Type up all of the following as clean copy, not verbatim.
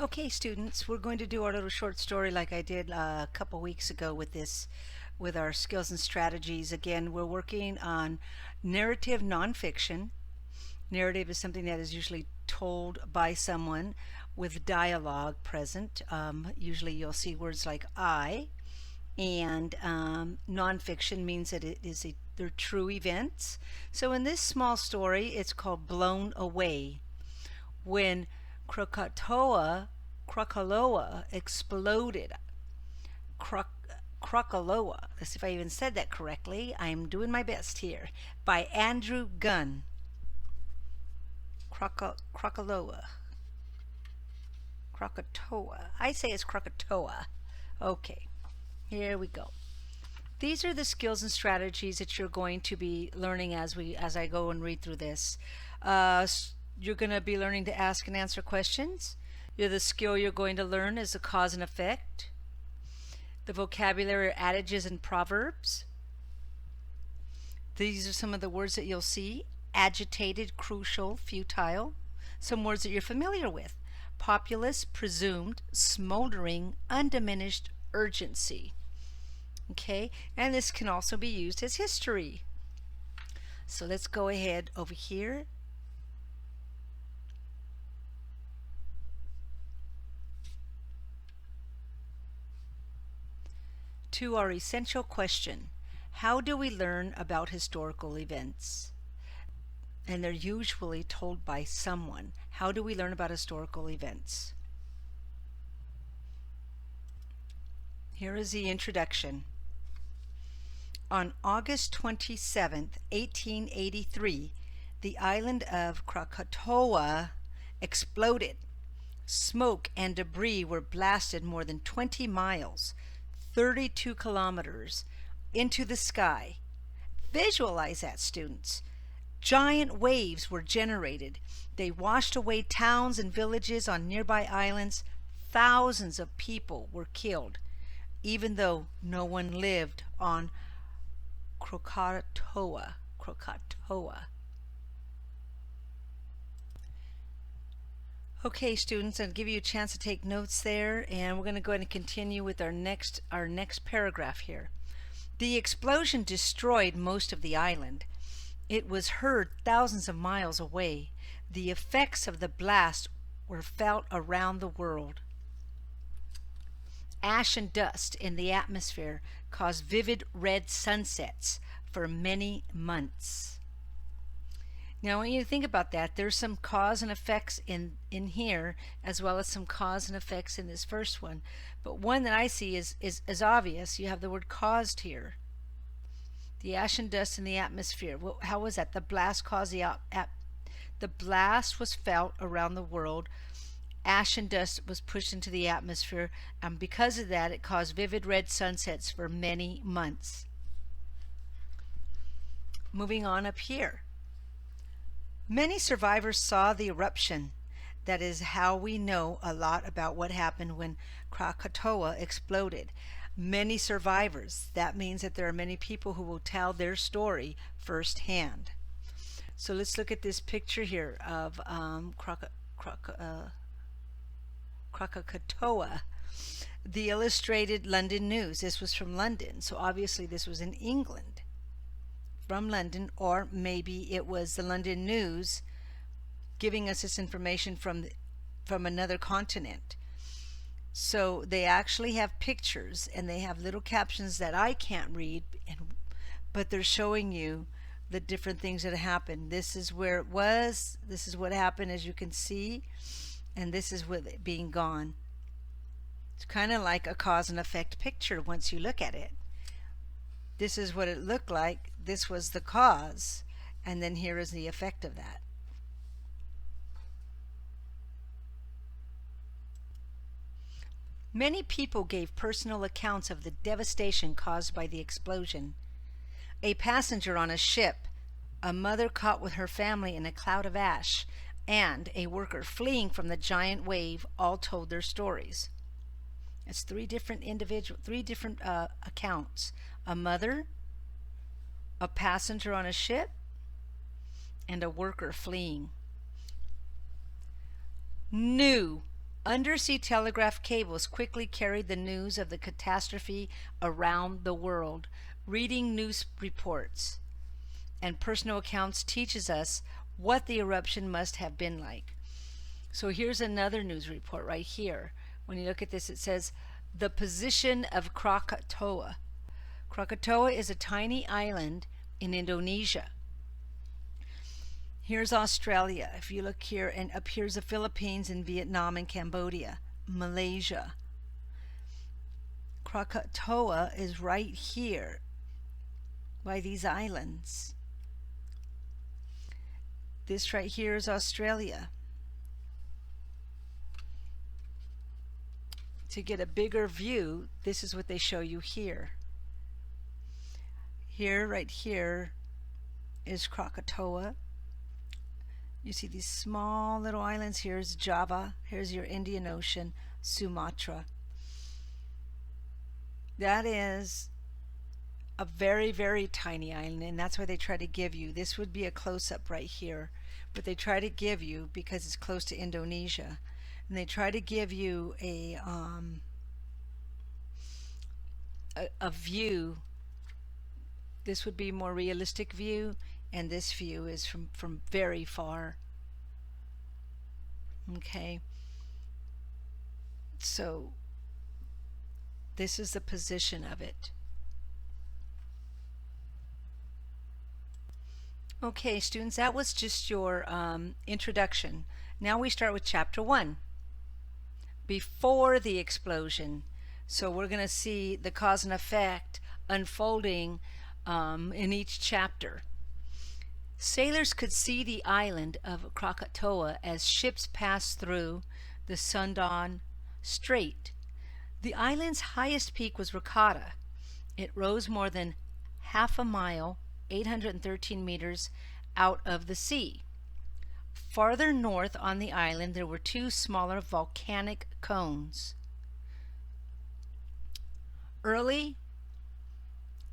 Okay, students, we're going to do our little short story like I did a couple weeks ago with our skills and strategies. Again, we're working on narrative nonfiction. Narrative is something that is usually told by someone with dialogue present. Usually you'll see words like I, and nonfiction means that they're true events. So in this small story, it's called Blown Away. When Krakatoa exploded. Krakaloa, let's see if I even said that correctly. I'm doing my best here. By Andrew Gunn. Krakaloa. Krakatoa. I say it's Krakatoa. Okay, here we go. These are the skills and strategies that you're going to be learning as I go and read through this. You're going to be learning to ask and answer questions. The skill you're going to learn is the cause and effect. The vocabulary, adages, and proverbs. These are some of the words that you'll see. Agitated, crucial, futile. Some words that you're familiar with. Populous, presumed, smoldering, undiminished, urgency. Okay, and this can also be used as history. So let's go ahead over here. To our essential question, how do we learn about historical events? And they're usually told by someone. How do we learn about historical events? Here is the introduction. On August 27th, 1883, the island of Krakatoa exploded. Smoke and debris were blasted more than 20 miles, 32 kilometers, into the sky. Visualize that, students. Giant waves were generated. They washed away towns and villages on nearby islands. Thousands of people were killed, even though no one lived on Krakatoa. Okay, students, I'll give you a chance to take notes there, and we're going to go ahead and continue with our next paragraph here. The explosion destroyed most of the island. It was heard thousands of miles away. The effects of the blast were felt around the world. Ash and dust in the atmosphere caused vivid red sunsets for many months. Now I want you to think about that. There's some cause and effects in here, as well as some cause and effects in this first one. But one that I see is obvious. You have the word caused here. The ash and dust in the atmosphere. How was that? The blast caused the blast was felt around the world. Ash and dust was pushed into the atmosphere, and because of that, it caused vivid red sunsets for many months. Moving on up here. Many survivors saw the eruption. That is how we know a lot about what happened when Krakatoa exploded. Many survivors. That means that there are many people who will tell their story firsthand. So let's look at this picture here of Krakatoa. The Illustrated London News. This was from London, so obviously this was in England. From London, or maybe it was the London News giving us this information from another continent. So they actually have pictures, and they have little captions that I can't read, but they're showing you the different things that happened. This is where it was, this is what happened, as you can see, and this is with it being gone. It's kind of like a cause and effect picture once you look at it. This is what it looked like. This was the cause, and then here is the effect of that. Many people gave personal accounts of the devastation caused by the explosion. A passenger on a ship, a mother caught with her family in a cloud of ash, and a worker fleeing from the giant wave all told their stories. It's three different accounts. A mother, a passenger on a ship, and a worker fleeing. New Undersea telegraph cables quickly carried the news of the catastrophe around the world. Reading news reports and personal accounts teaches us what the eruption must have been like. So here's another news report right here. When you look at this, it says the position of Krakatoa. Krakatoa is a tiny island in Indonesia. Here's Australia. If you look here, and up here's the Philippines and Vietnam and Cambodia, Malaysia. Krakatoa is right here by these islands. This right here is Australia. To get a bigger view, this is what they show you here. Here, right here, is Krakatoa. You see these small little islands. Here's Java. Here's your Indian Ocean, Sumatra. That is a very, very tiny island, and that's why they try to give you, this would be a close-up right here, but they try to give you, because it's close to Indonesia, and they try to give you a view. This would be a more realistic view, and this view is from very far. Okay, so this is the position of it. Okay, students, that was just your introduction. Now we start with chapter 1, before the explosion. So we're going to see the cause and effect unfolding in each chapter. Sailors could see the island of Krakatoa as ships passed through the Sundan Strait. The island's highest peak was Rakata. It rose more than half a mile, 813 meters, out of the sea. Farther north on the island there were two smaller volcanic cones. Early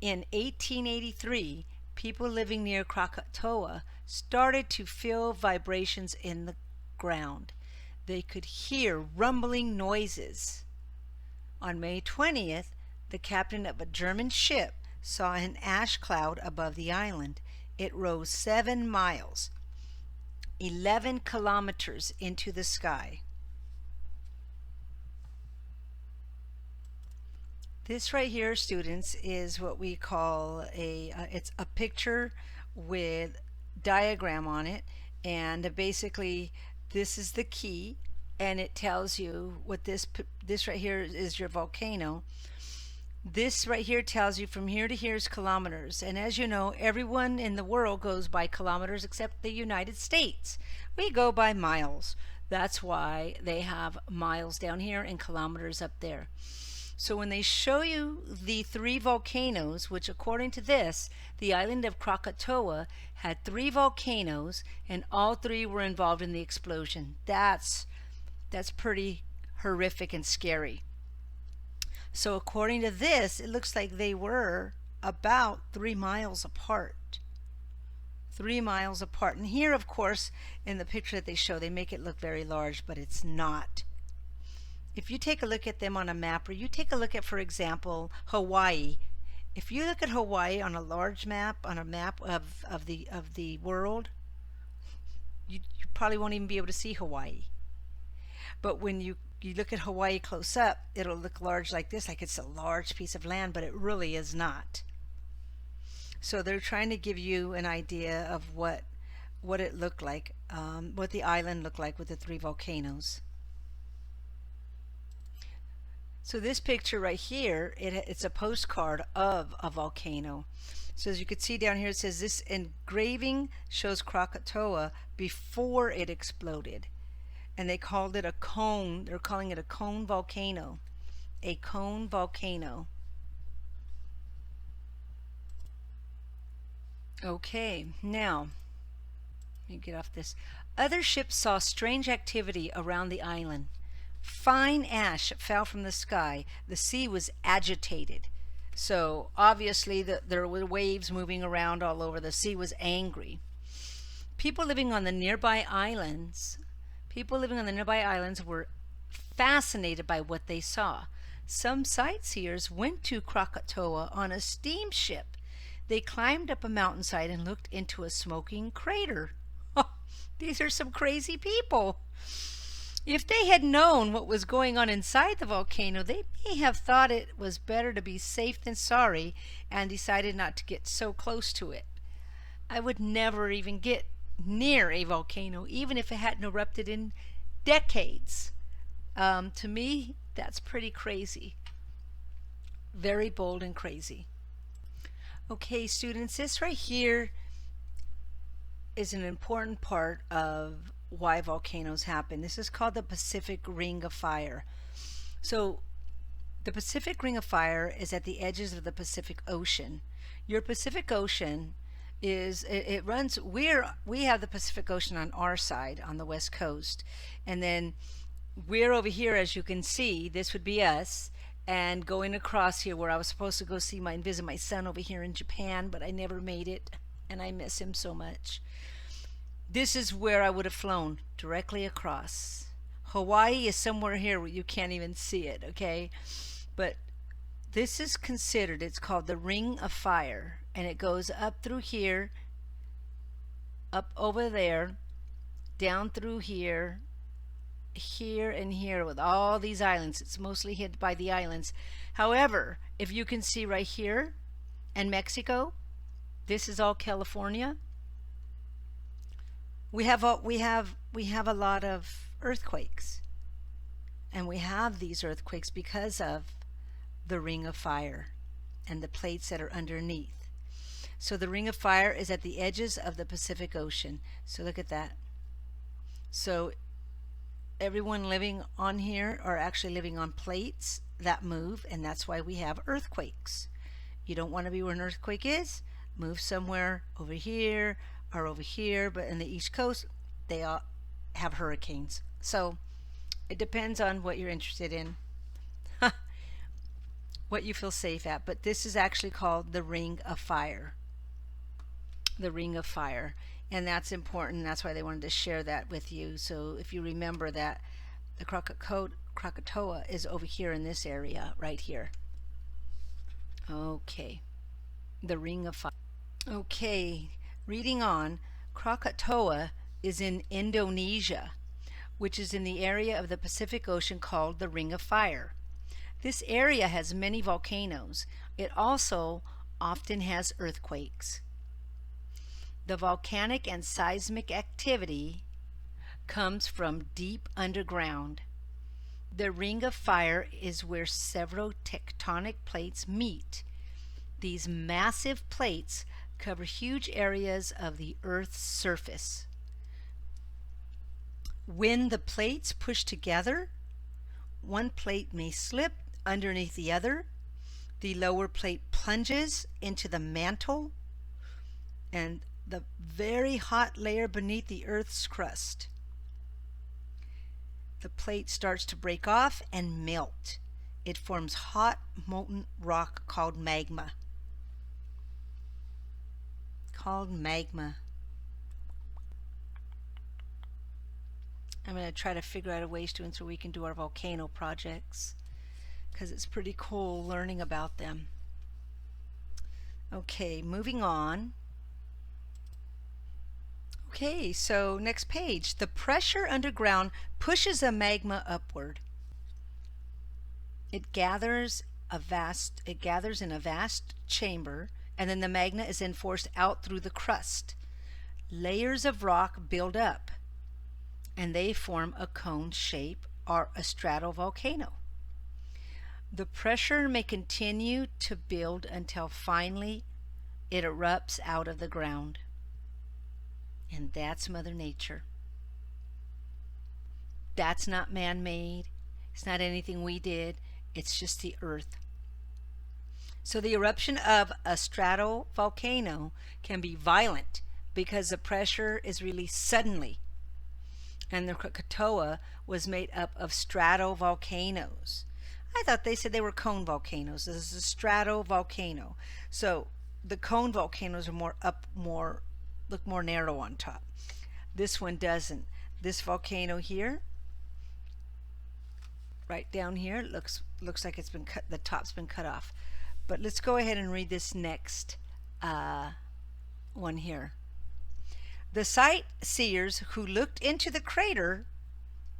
in 1883, people living near Krakatoa started to feel vibrations in the ground. They could hear rumbling noises. On May 20th, the captain of a German ship saw an ash cloud above the island. It rose 7 miles, 11 kilometers into the sky. This right here, students, is what we call it's a picture with diagram on it, and basically this is the key, and it tells you what this right here is your volcano. This right here tells you from here to here is kilometers, and as you know, everyone in the world goes by kilometers except the United States. We go by miles. That's why they have miles down here and kilometers up there. So when they show you the 3 volcanoes, which according to this, the island of Krakatoa had 3 volcanoes, and all 3 were involved in the explosion. That's pretty horrific and scary. So according to this, it looks like they were about 3 miles apart. 3 miles apart. And here, of course, in the picture that they show, they make it look very large, but it's not. If you take a look at them on a map, or you take a look at, for example, Hawaii. If you look at Hawaii on a large map, on a map of the world, you probably won't even be able to see Hawaii. But when you look at Hawaii close up, it'll look large like this, like it's a large piece of land, but it really is not. So they're trying to give you an idea of what it looked like, what the island looked like with the 3 volcanoes. So this picture right here, it's a postcard of a volcano. So as you can see down here, it says this engraving shows Krakatoa before it exploded. And they called it a cone. They're calling it a cone volcano. A cone volcano. Okay, now, let me get off this. Other ships saw strange activity around the island. Fine ash fell from the sky. The sea was agitated. So obviously there were waves moving around all over. The sea was angry. People living on the nearby islands were fascinated by what they saw. Some sightseers went to Krakatoa on a steamship. They climbed up a mountainside and looked into a smoking crater. These are some crazy people. If they had known what was going on inside the volcano, they may have thought it was better to be safe than sorry and decided not to get so close to it. I would never even get near a volcano, even if it hadn't erupted in decades. To me, that's pretty crazy. Very bold and crazy. Okay, students, this right here is an important part of why volcanoes happen. This is called the Pacific Ring of Fire. So the Pacific Ring of Fire is at the edges of the Pacific Ocean. Your Pacific Ocean is, it runs, we have the Pacific Ocean on our side, on the west coast, and then we're over here, as you can see. This would be us, and going across here where I was supposed to go see and visit my son over here in Japan, but I never made it, and I miss him so much. This is where I would have flown directly across. Hawaii is somewhere here where you can't even see it, okay? But this is considered, it's called the Ring of Fire, and it goes up through here, up over there, down through here, here and here, with all these islands. It's mostly hid by the islands. However, if you can see right here and Mexico, this is all California. We have a lot of earthquakes, and we have these earthquakes because of the Ring of Fire and the plates that are underneath. So the Ring of Fire is at the edges of the Pacific Ocean. So look at that. So everyone living on here are actually living on plates that move, and that's why we have earthquakes. You don't want to be where an earthquake is. Move somewhere over here or over here, but in the East Coast they all have hurricanes. So it depends on what you're interested in, what you feel safe at. But this is actually called the Ring of Fire. The Ring of Fire. And that's important. That's why they wanted to share that with you. So if you remember that the Krakatoa is over here in this area right here. Okay. The Ring of Fire. Okay. Reading on, Krakatoa is in Indonesia, which is in the area of the Pacific Ocean called the Ring of Fire. This area has many volcanoes. It also often has earthquakes. The volcanic and seismic activity comes from deep underground. The Ring of Fire is where several tectonic plates meet. These massive plates cover huge areas of the Earth's surface. When the plates push together, one plate may slip underneath the other. The lower plate plunges into the mantle and the very hot layer beneath the Earth's crust. The plate starts to break off and melt. It forms hot molten rock called magma. I'm going to try to figure out a way so we can do our volcano projects, because it's pretty cool learning about them. Okay, moving on. Okay, so next page. The pressure underground pushes the magma upward. It gathers in a vast chamber, and then the magma is then forced out through the crust. Layers of rock build up, and they form a cone shape or a stratovolcano. The pressure may continue to build until finally it erupts out of the ground. And that's Mother Nature. That's not man-made. It's not anything we did. It's just the earth. So the eruption of a stratovolcano can be violent because the pressure is released suddenly. And the Krakatoa was made up of stratovolcanoes. I thought they said they were cone volcanoes. This is a stratovolcano. So the cone volcanoes are look more narrow on top. This one doesn't. This volcano here right down here. It looks like it's been cut, the top's been cut off. But let's go ahead and read this next one here. The sightseers who looked into the crater,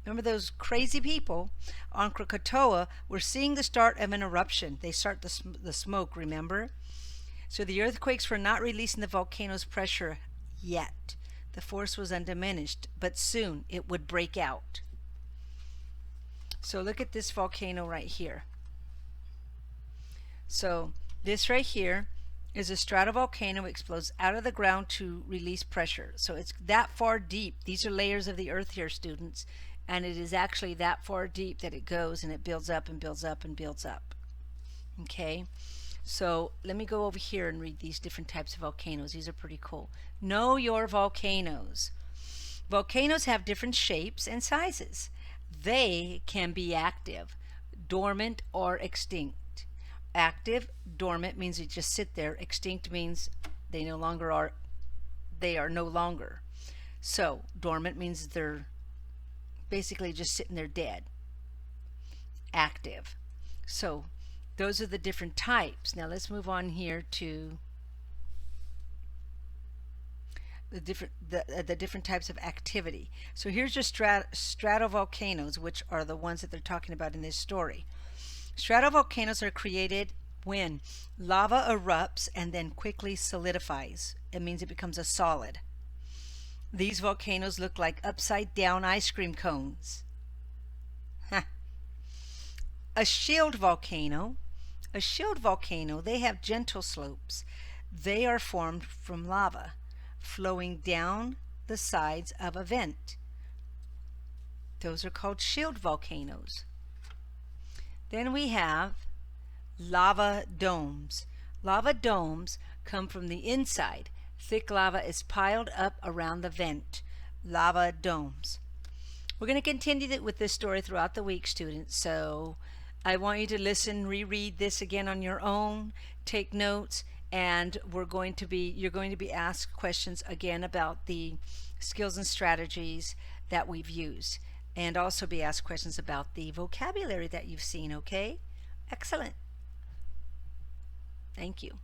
remember those crazy people on Krakatoa, were seeing the start of an eruption. They start the smoke, remember? So the earthquakes were not releasing the volcano's pressure yet. The force was undiminished, but soon it would break out. So look at this volcano right here. So this right here is a stratovolcano. It explodes out of the ground to release pressure. So it's that far deep. These are layers of the earth here, students. And it is actually that far deep that it goes, and it builds up and builds up and builds up. Okay, so let me go over here and read these different types of volcanoes. These are pretty cool. Know your volcanoes. Volcanoes have different shapes and sizes. They can be active, dormant, or extinct. Active, dormant means they just sit there. Extinct means they are no longer. So dormant means they're basically just sitting there dead. Active. So those are the different types. Now let's move on here to the different types of activity. So here's your stratovolcanoes, which are the ones that they're talking about in this story. Stratovolcanoes are created when lava erupts and then quickly solidifies. It means it becomes a solid. These volcanoes look like upside down ice cream cones. A shield volcano, they have gentle slopes. They are formed from lava flowing down the sides of a vent. Those are called shield volcanoes. Then we have lava domes. Lava domes come from the inside. Thick lava is piled up around the vent. Lava domes. We're going to continue with this story throughout the week, students. So I want you to listen, reread this again on your own, take notes, and you're going to be asked questions again about the skills and strategies that we've used, and also be asked questions about the vocabulary that you've seen. Okay? Excellent. Thank you.